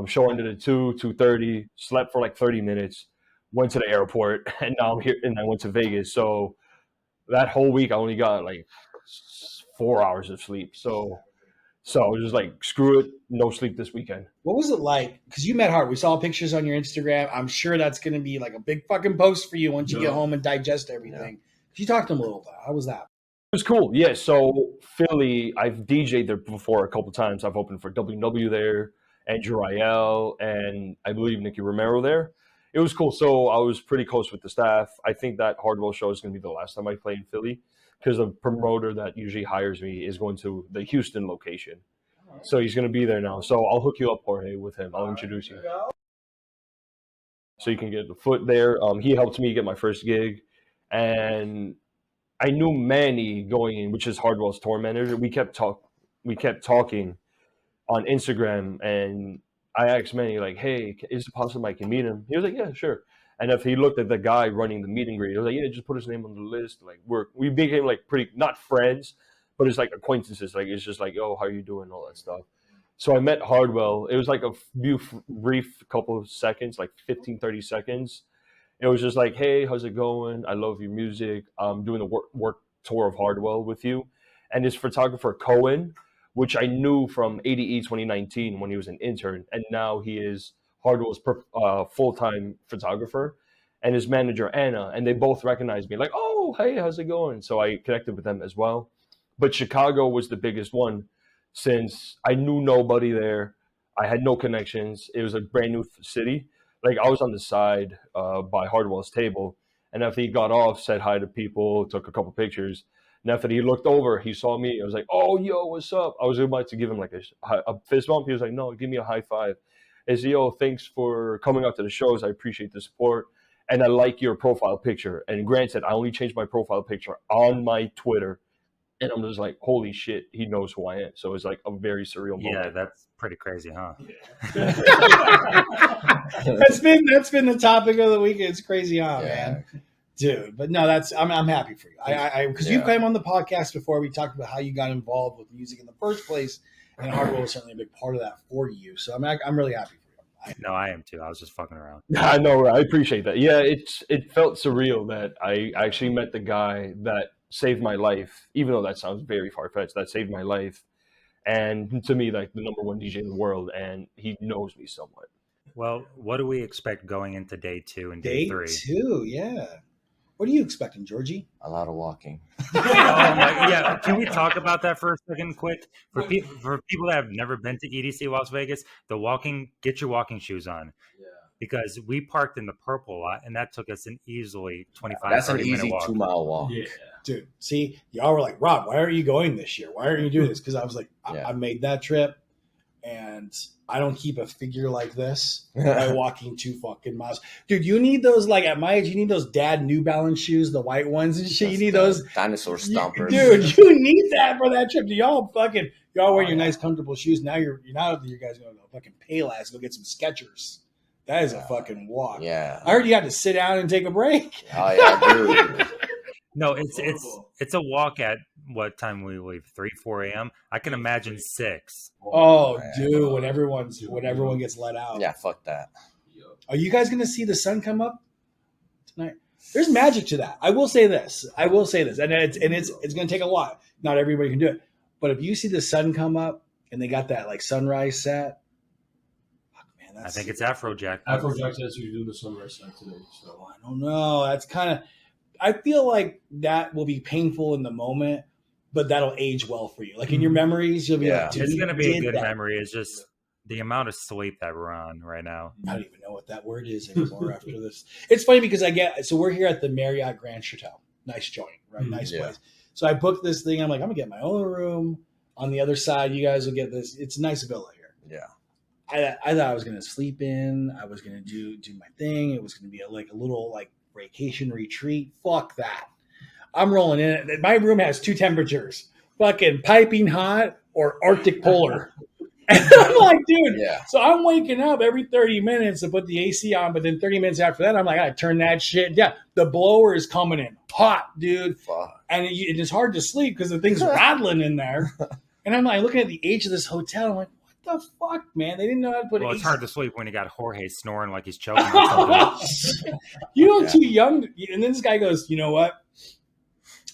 Show ended at 2:30, slept for like 30 minutes, went to the airport, and now I'm here, and I went to Vegas. So that whole week, I only got like 4 hours of sleep. So I was just like, screw it, no sleep this weekend. What was it like? Because you met Hart. We saw pictures on your Instagram. I'm sure that's going to be like a big fucking post for you once you get home and digest everything. Could you talk to him a little bit? How was that? It was cool. Yeah. So Philly, I've DJ'd there before a couple times. I've opened for WW there, Andrew Riel, and I believe Nicky Romero there. It was cool. So I was pretty close with the staff. I think that Hardwell show is going to be the last time I play in Philly because the promoter that usually hires me is going to the Houston location. So he's going to be there now. So I'll hook you up, Jorge, with him. I'll introduce you. So you can get the foot there. He helped me get my first gig. And I knew Manny going in, which is Hardwell's tour manager. We kept talking on Instagram, and I asked Manny, like, hey, is it possible I can meet him? He was like, yeah, sure. And if he looked at the guy running the meet and greet, he was like, yeah, just put his name on the list. Like we became like pretty, not friends, but it's like acquaintances. Like it's just like, oh, how are you doing, all that stuff. So I met Hardwell. It was like a brief couple of seconds, like 15, 30 seconds. It was just like, hey, how's it going? I love your music. I'm doing the work tour of Hardwell with you. And his photographer, Cohen, which I knew from ADE 2019 when he was an intern. And now he is Hardwell's full-time photographer. And his manager, Anna. And they both recognized me. Like, oh, hey, how's it going? So I connected with them as well. But Chicago was the biggest one since I knew nobody there. I had no connections. It was a brand new city. Like I was on the side by Hardwell's table, and after he got off, said hi to people, took a couple pictures. And after he looked over, he saw me. I was like, "Oh, yo, what's up?" I was about to give him like a fist bump. He was like, "No, give me a high five." I said, "Yo, thanks for coming out to the shows. I appreciate the support, and I like your profile picture." And granted, I only changed my profile picture on my Twitter. And I'm just like, holy shit, he knows who I am. So it's like a very surreal moment. Yeah, that's pretty crazy, huh? That's been the topic of the week. It's crazy, huh, man? Dude, but no, I'm happy for you. I because you came on the podcast before. We talked about how you got involved with music in the first place, and Hardwell was certainly a big part of that for you. So I'm really happy for you. No, I am too. I was just fucking around. I know. I appreciate that. Yeah, it felt surreal that I actually met the guy that saved my life, even though that sounds very far-fetched. That saved my life, and to me, like the number one DJ in the world, and he knows me somewhat. Well, what do we expect going into day 2 and day 3? Day 2, yeah. What are you expecting, Georgie? A lot of walking. Yeah, can we talk about that for a second, quick? For people that have never been to EDC Las Vegas, get your walking shoes on. Yeah. Because we parked in the purple lot, and that took us an easily 25 That's an 30 minute easy walk. 2-mile walk. Yeah. Dude, see, y'all were like, Rob, why aren't you going this year? Why aren't you doing this? Because I was like, I made that trip, and I don't keep a figure like this by walking 2 fucking miles. Dude, you need those, like at my age, you need those dad New Balance shoes, the white ones and shit. You need those. Dinosaur stompers. Dude, you need that for that trip. Y'all wear your nice, comfortable shoes. Now you guys are going to go fucking Payless, go get some Skechers. That is a fucking walk. Yeah. I heard you had to sit down and take a break. Oh, yeah, dude. No, it's a walk at what time we leave? 3, 4 a.m. I can imagine 6. Oh, dude, when everyone gets let out. Yeah, fuck that. Are you guys gonna see the sun come up tonight? There's magic to that. I will say this, and it's gonna take a lot. Not everybody can do it, but if you see the sun come up and they got that like sunrise set, man, I think it's Afrojack. Afrojack says you're doing the sunrise set today. So I don't know. That's kind of. I feel like that will be painful in the moment, but that'll age well for you. Like in your memories, you'll be like, dude, it's going to be a good memory. It's just the amount of sleep that we're on right now. I don't even know what that word is anymore after this. It's funny because we're here at the Marriott Grand Chateau. Nice joint, right? Nice place. So I booked this thing. I'm like, I'm going to get my own room on the other side. You guys will get this. It's a nice villa here. Yeah. I thought I was going to sleep in. I was going to do my thing. It was going to be a little vacation retreat. Fuck that. I'm rolling in. My room has 2 temperatures, fucking piping hot or Arctic polar. And I'm like, dude. Yeah. So I'm waking up every 30 minutes to put the AC on, but then 30 minutes after that, I'm like, I turn that shit. Yeah, the blower is coming in hot, dude. Fuck. And it's hard to sleep because the thing's rattling in there. And I'm like looking at the age of this hotel. I'm like, the fuck, man? They didn't know how to put Well, AC. it's hard to sleep when you got Jorge snoring like he's choking on something. You know, too young. And then this guy goes, you know what?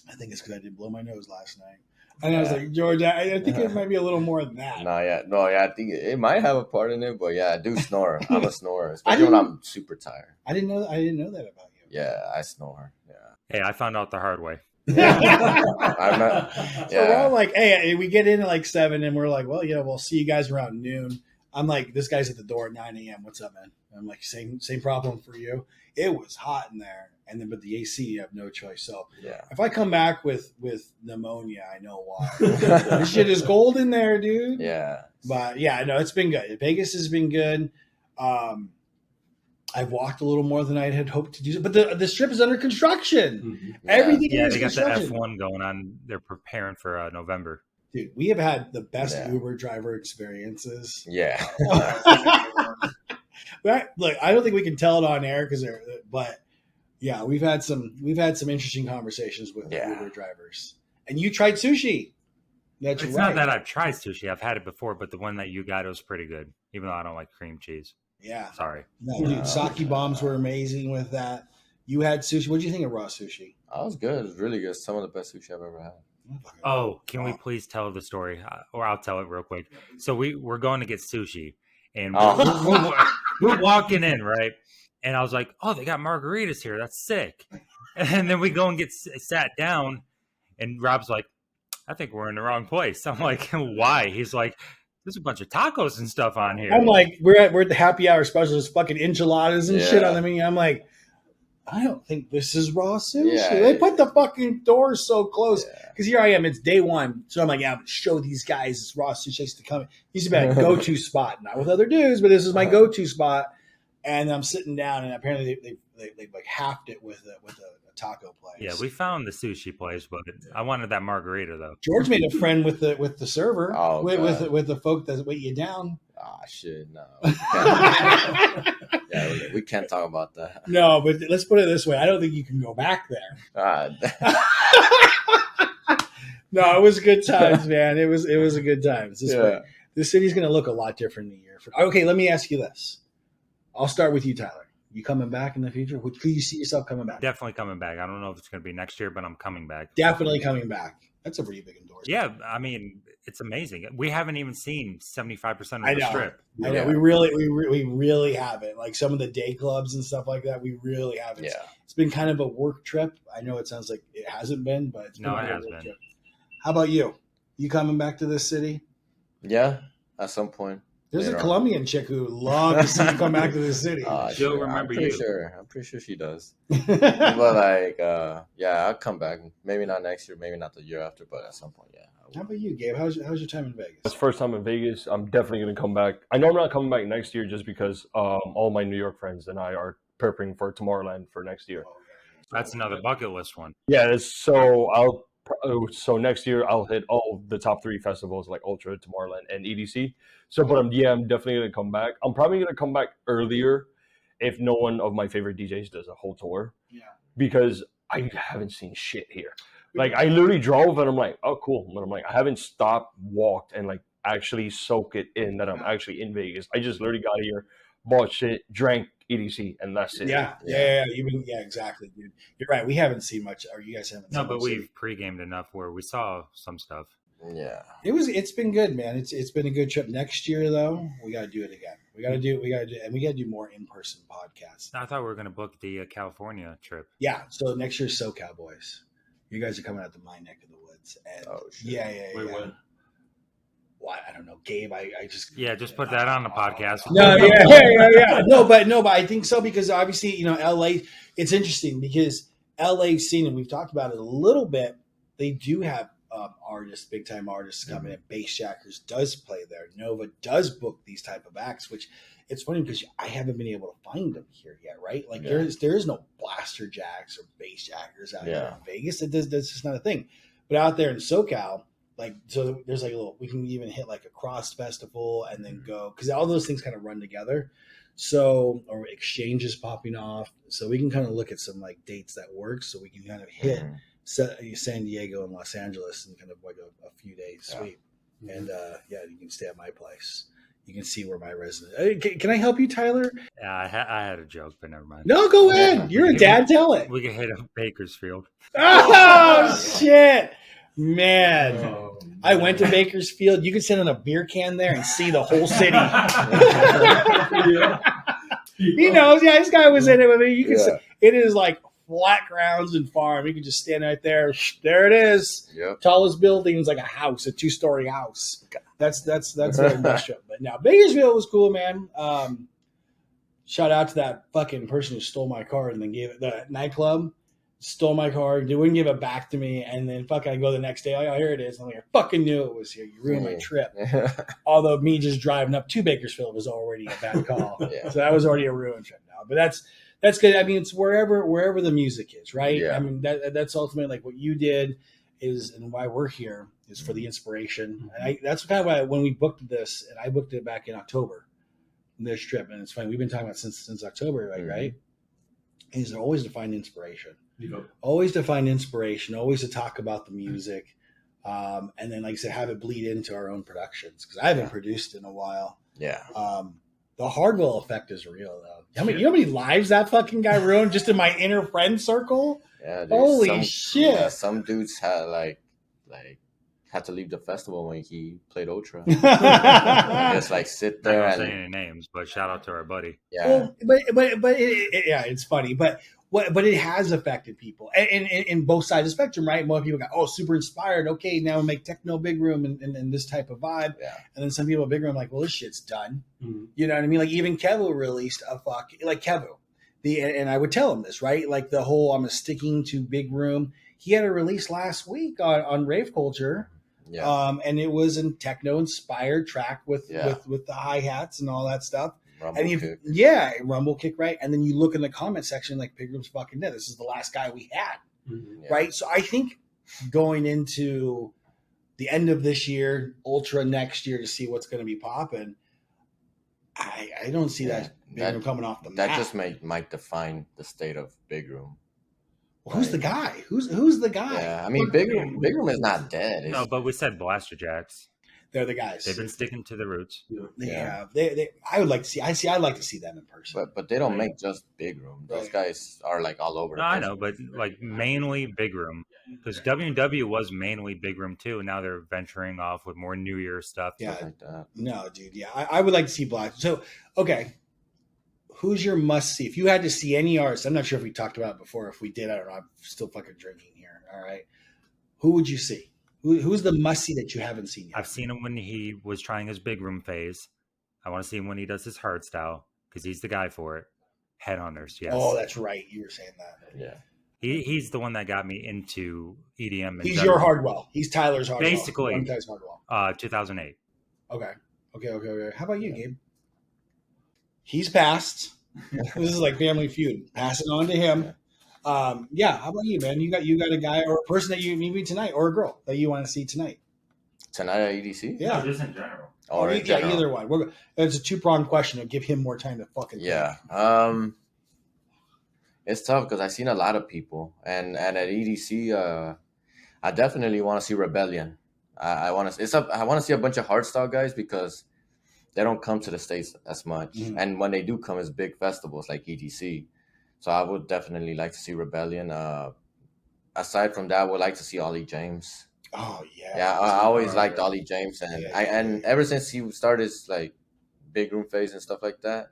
I think it's because I didn't blow my nose last night. And I was like, George, I think it might be a little more than that. No, I think it might have a part in it, but yeah, I do snore. I'm a snorer, especially when I'm super tired. I didn't know that about you. Yeah, I snore. Yeah. Hey, I found out the hard way. So we're all like, hey, we get in at like 7 and we're like, well, we'll see you guys around noon. I'm like, this guy's at the door at 9 a.m. What's up, man? And I'm like, same problem for you. It was hot in there. And then, but the AC, you have no choice. So if I come back with pneumonia, I know why. This shit is gold in there, dude. Yeah. But yeah, no, it's been good. Vegas has been good. I've walked a little more than I had hoped to do, but the strip is under construction. Mm-hmm. Everything is they got the construction. F1 going on. They're preparing for November. Dude, we have had the best Uber driver experiences. Yeah. Look, I don't think we can tell it on air but yeah, we've had some interesting conversations with Uber drivers. And you tried sushi. That's It's right. not that I've tried sushi. I've had it before, but the one that you got was pretty good, even though I don't like cream cheese. Yeah. Sorry. No, dude, sake bombs were amazing with that. You had sushi. What did you think of raw sushi? I was good. It was really good. Some of the best sushi I've ever had. Oh, can we please tell the story? Or I'll tell it real quick. So we're going to get sushi, and we're walking in, right? And I was like, oh, they got margaritas here. That's sick. And then we go and get sat down, and Rob's like, I think we're in the wrong place. I'm like, why? He's like, there's a bunch of tacos and stuff on here. I'm like, we're at the happy hour special. There's fucking enchiladas and shit on the menu. I'm like, I don't think this is raw sushi. Yeah. They put the fucking doors so close. Because here I am, it's day one. So I'm like, yeah, I'm show these guys this raw sushi used to come. Used to be my go-to spot. Not with other dudes, but this is my go-to spot. And I'm sitting down, and apparently they like halved it with a taco place. Yeah, we found the sushi place, but I wanted that margarita though. George made a friend with the server, Oh, with the folk that wait you down. Ah, shit, no. We can't talk about that. No, but let's put it this way: I don't think you can go back there. No, it was good times, man. It was a good time. This city's going to look a lot different in a year. Okay, let me ask you this. I'll start with you, Tyler. You coming back in the future? Could you see yourself coming back? Definitely coming back. I don't know if it's going to be next year, but I'm coming back. Definitely coming back. That's a pretty big endorsement. Yeah, I mean, it's amazing. We haven't even seen 75% of the strip. I know. We really haven't. Like some of the day clubs and stuff like that, we really haven't. Yeah. It's been kind of a work trip. I know it sounds like it hasn't been, but it's been No, it a has work been. trip. How about you? You coming back to this city? Yeah, at some point. There's a later on. Colombian chick who would love to see you come back to this city. She'll remember you. I'm pretty sure she does. But like, yeah, I'll come back. Maybe not next year, maybe not the year after, but at some point, yeah. How about you, Gabe? How's your time in Vegas? It's first time in Vegas. I'm definitely going to come back. I know I'm not coming back next year just because all my New York friends and I are preparing for Tomorrowland for next year. That's another bucket list one. Yeah, so next year I'll hit all the top 3 festivals like Ultra, Tomorrowland, and EDC. So, but I'm definitely going to come back. I'm probably going to come back earlier if no one of my favorite DJs does a whole tour. Yeah. Because I haven't seen shit here. Like I literally drove and I'm like, oh cool. But I'm like, I haven't stopped, walked, and like actually soak it in that I'm actually in Vegas. I just literally got here, bought shit, drank EDC, and that's it. Yeah, exactly, dude. You're right. We haven't seen much, or you guys haven't. No, seen but much. we've pre-gamed enough where we saw some stuff. Yeah. It's been good, man. It's been a good trip. Next year, though, we got to do it again. We got to do more in-person podcasts. I thought we were going to book the California trip. Yeah. So next year's SoCal boys. You guys are coming out to my neck of the woods. And shit. yeah. Wait, when? Well, I don't know, Gabe. I just put that on the podcast. No, yeah. No, but I think so because obviously, LA. It's interesting because LA scene, and we've talked about it a little bit. They do have artists, big time artists coming in. Bassjackers does play there. Nova does book these type of acts, which it's funny because I haven't been able to find them here yet, right? Like there is no Blaster Jacks or Bassjackers out here in Vegas. That's just not a thing. But out there in SoCal, like so, there's like a little. We can even hit like a cross festival and then go because all those things kind of run together. So or exchanges popping off, so we can kind of look at some like dates that work, so we can kind of hit. San Diego and Los Angeles and kind of like a few days sweep. And you can stay at my place. You can see where my residence. Can I help you, Tyler? Yeah, I had a joke, but never mind. No, go ahead. You're a dad. Tell it. We can hit up Bakersfield. Oh shit, man! I went to Bakersfield. You could sit on a beer can there and see the whole city. He knows. Yeah, this guy was in it with me. You can see it is like flat grounds and farm. You can just stand right there. There it is. Yep. Tallest building is like a house, a 2-story house. That's the industrial. But now Bakersfield was cool, man. Shout out to that fucking person who stole my car and then gave it the nightclub. Stole my car, wouldn't give it back to me, and then fucking I go the next day. Oh, here it is. I'm like, I fucking knew it was here. You ruined my trip. Although me just driving up to Bakersfield was already a bad call. So that was already a ruined trip now. But that's good. I mean, it's wherever the music is, right? Yeah. I mean, that's ultimately like what you did is, and why we're here is for the inspiration. And that's kind of why when we booked this, and I booked it back in October, this trip, and it's funny we've been talking about since October, like right? Is always to find inspiration. Always to find inspiration. Always to talk about the music. And then, like I said, have it bleed into our own productions because I haven't produced in a while. Yeah. The Hardwell effect is real, though. You know how many lives that fucking guy ruined just in my inner friend circle? Yeah, dude. Holy shit. Yeah, some dudes had had to leave the festival when he played Ultra. Just like sit there. I and don't say any names, but shout out to our buddy. Yeah. Well, but it's funny, but it has affected people and in both sides of the spectrum, right? More people got super inspired. Okay, now we'll make techno big room and this type of vibe. Yeah. And then some people big room like, well, this shit's done. Mm-hmm. You know what I mean? Like even Kevo released Kevo. And I would tell him this, right? Like the whole I'm sticking to big room. He had a release last week on Rave Culture. Yeah. And it was a techno inspired track with the hi-hats and all that stuff. Rumble kick, right? And then you look in the comment section, like Pigram's fucking dead. This is the last guy we had, right? So I think going into the end of this year, Ultra next year to see what's going to be popping, I don't see that Big Room coming off the map. That just might define the state of Big Room. Well, who's the guy? Who's the guy? Yeah, I mean, Big Room is not dead. No, but we said Blaster Jacks. They're the guys. They've been sticking to the roots. Yeah. I would like to see. I'd like to see them in person. But they don't make just Big Room. Those guys are like all over. No, I know, but like mainly Big Room, because W&W was mainly Big Room too, and now they're venturing off with more New Year stuff. Yeah. Like that. No, dude. Yeah, I would like to see Black. So, okay, who's your must see? If you had to see any artist, I'm not sure if we talked about it before. If we did, I don't know. I'm still fucking drinking here. All right, who would you see? Who's the must-see that you haven't seen yet? I've seen him when he was trying his big room phase. I want to see him when he does his hard style because he's the guy for it. Headhunters, yes. Oh, that's right. You were saying that. Yeah. He's the one that got me into EDM. He's your Hardwell. He's Tyler's Hardwell. Basically. I'm Tyler's Hardwell. 2008. Okay. How about you, Gabe? He's passed. This is like Family Feud. Pass it on to him. How about you, man? You got a guy or a person that you meet tonight, or a girl that you want to see tonight? Tonight at EDC? Yeah, just in general. Either one. It's a two-pronged question to give him more time to fucking. Yeah. It's tough because I've seen a lot of people, and at EDC, I definitely want to see Rebellion. I want to see a bunch of hardstyle guys because they don't come to the States as much, and when they do come, it's big festivals like EDC. So I would definitely like to see Rebellion. Aside from that, I would like to see Ollie James. Oh yeah. Yeah, I always liked Ollie James, and ever since he started his like big room phase and stuff like that,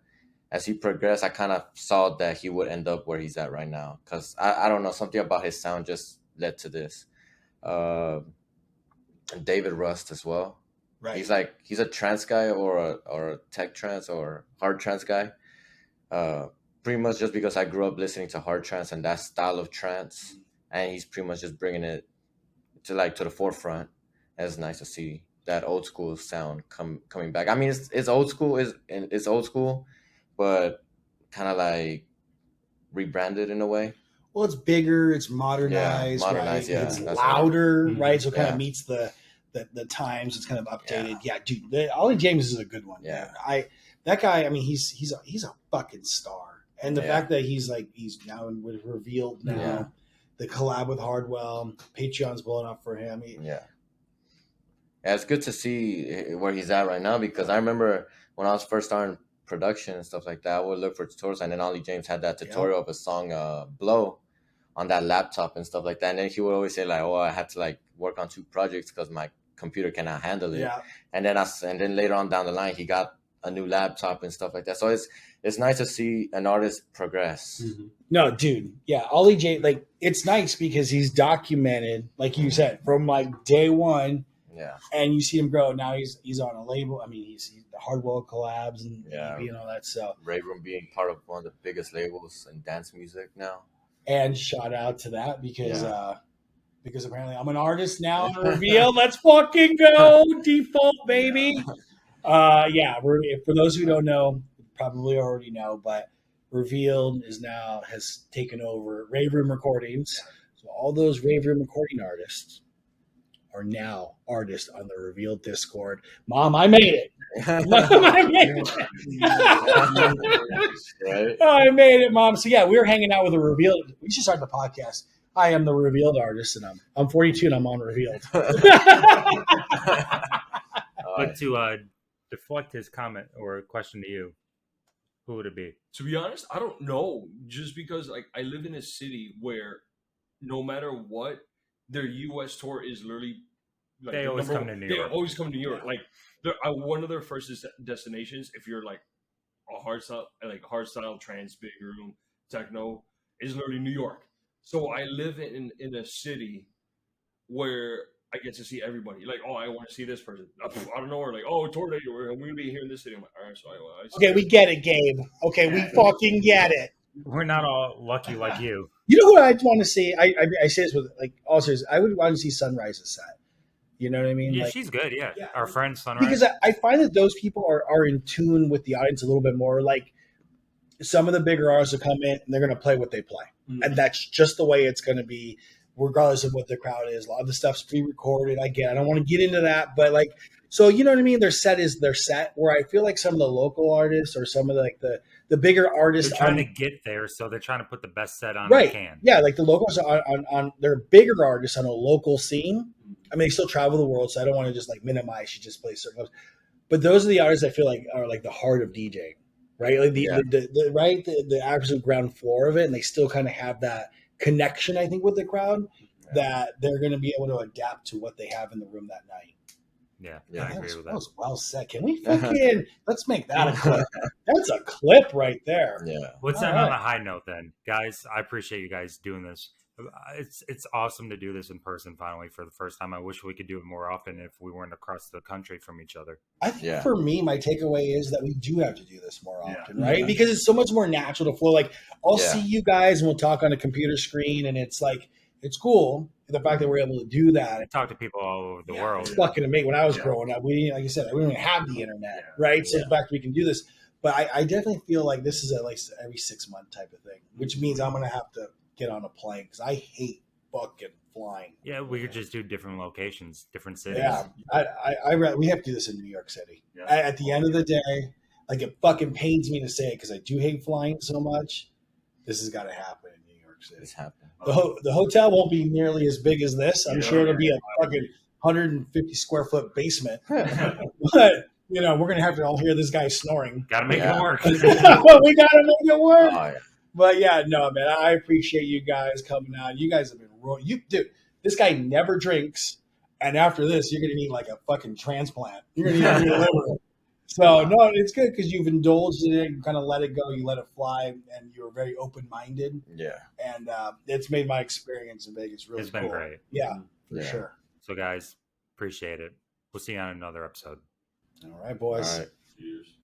as he progressed, I kind of saw that he would end up where he's at right now. Cause I don't know, something about his sound just led to this. David Rust as well. Right. He's a trance guy or a tech trance or hard trance guy. Pretty much just because I grew up listening to hard trance and that style of trance, and he's pretty much just bringing it to the forefront. And it's nice to see that old school sound coming back. I mean, it's old school, it's old school, but kind of like rebranded in a way. Well, it's bigger, it's modernized, right? Yeah, it's louder, right. right? So it kind of meets the times. It's kind of updated. Yeah, dude, Ollie James is a good one. Yeah, that guy. I mean, he's a fucking star. And the fact that he's now with Revealed now, the collab with Hardwell, Patreon's blowing up for him. Yeah, it's good to see where he's at right now because I remember when I was first starting production and stuff like that, I would look for tutorials, and then Ollie James had that tutorial of a song "Blow" on that laptop and stuff like that. And then he would always say like, "Oh, I had to work on 2 projects because my computer cannot handle it." Yeah. And then later on down the line, he got a new laptop and stuff like that. So it's nice to see an artist progress. Mm-hmm. No, dude. Yeah. Ollie J, it's nice because he's documented, like you said, from day one. Yeah. And you see him grow. Now he's on a label. I mean, he's the Hardwell collabs and yeah, EP and all that stuff. Rave Room being part of one of the biggest labels in dance music now. And shout out to that because apparently I'm an artist now. Reveal. Let's fucking go. Default, baby. For those who don't know, probably already know, but Revealed has taken over Rave Room Recordings. So all those Rave Room recording artists are now artists on the Revealed Discord. Mom, I made it. Mom, I made it. Right? Oh, I made it, Mom. So yeah, we were hanging out with a Revealed. We should start the podcast. I am the revealed artist, and I'm 42 and I'm on revealed. But to deflect his comment or question to you, who would it be? To be honest, I don't know. Just because like I live in a city where no matter what, their U.S. tour is literally like They always come to New York. They always come to New York. Like one of their first destinations, if you're like a hardstyle trance, big room, techno, is literally New York. So I live in a city where I get to see everybody. Like, oh, I want to see this person. I don't know where. Like, oh, tour day, we're going to be here in this city. I'm like, all right, so I okay, we get it, Gabe. Okay, we fucking get it. We're not all lucky like you. You know who I'd want to see? I say this with like all serious. I would want to see Sunrise's set. You know what I mean? Yeah, like, she's good. Yeah. Our friend Sunrise. Because I find that those people are in tune with the audience a little bit more. Like some of the bigger artists will come in and they're going to play what they play, and that's just the way it's going to be, regardless of what the crowd is. A lot of the stuff's pre-recorded. I don't want to get into that, but like, so you know what I mean? Their set is their set. Where I feel like some of the local artists or some of the bigigger artists are trying to get there, so they're trying to put the best set on right. they can. Yeah, like the locals on they're bigger artists on a local scene. I mean, they still travel the world, so I don't want to just like minimize. She just plays certain clubs, but those are the artists I feel like are like the heart of DJing, right? Like the absolute ground floor of it, and they still kind of have that connection, I think, with the crowd that they're going to be able to adapt to what they have in the room that night. Yeah, I agree with that. That was well said. Can we fucking let's make that a clip? That's a clip right there. Yeah. Let's end on a high note then, guys. I appreciate you guys doing this. It's awesome to do this in person finally for the first time. I wish we could do it more often if we weren't across the country from each other. I think for me, my takeaway is that we do have to do this more often, right? Because it's so much more natural to flow. Like I'll see you guys and we'll talk on a computer screen, and it's like it's cool. The fact that we're able to do that, talk to people all over the world. It's fucking amazing. When I was growing up, we, like I said, we didn't even have the internet, right? So the fact that we can do this, but I definitely feel like this is at least every 6 month type of thing, which means I'm gonna have to get on a plane because I hate fucking flying. Yeah, we could just do different locations, different cities. Yeah, we have to do this in New York City. Yeah. At the end of the day, like it fucking pains me to say it because I do hate flying so much. This has got to happen in New York City. It's happening. The hotel won't be nearly as big as this. I'm sure it'll be a fucking 150 square foot basement. But, you know, we're going to have to all hear this guy snoring. Got to make it work. We got to make it work. Oh, yeah. But yeah, no, man, I appreciate you guys coming out. You guys have been dude, this guy never drinks. And after this, you're going to need like a fucking transplant. You're going to need a liver. So, no, it's good because you've indulged in it. You kind of let it go. You let it fly. And you were very open-minded. Yeah. And it's made my experience in Vegas really cool. It's been great. Yeah, for sure. So, guys, appreciate it. We'll see you on another episode. All right, boys. All right. Cheers.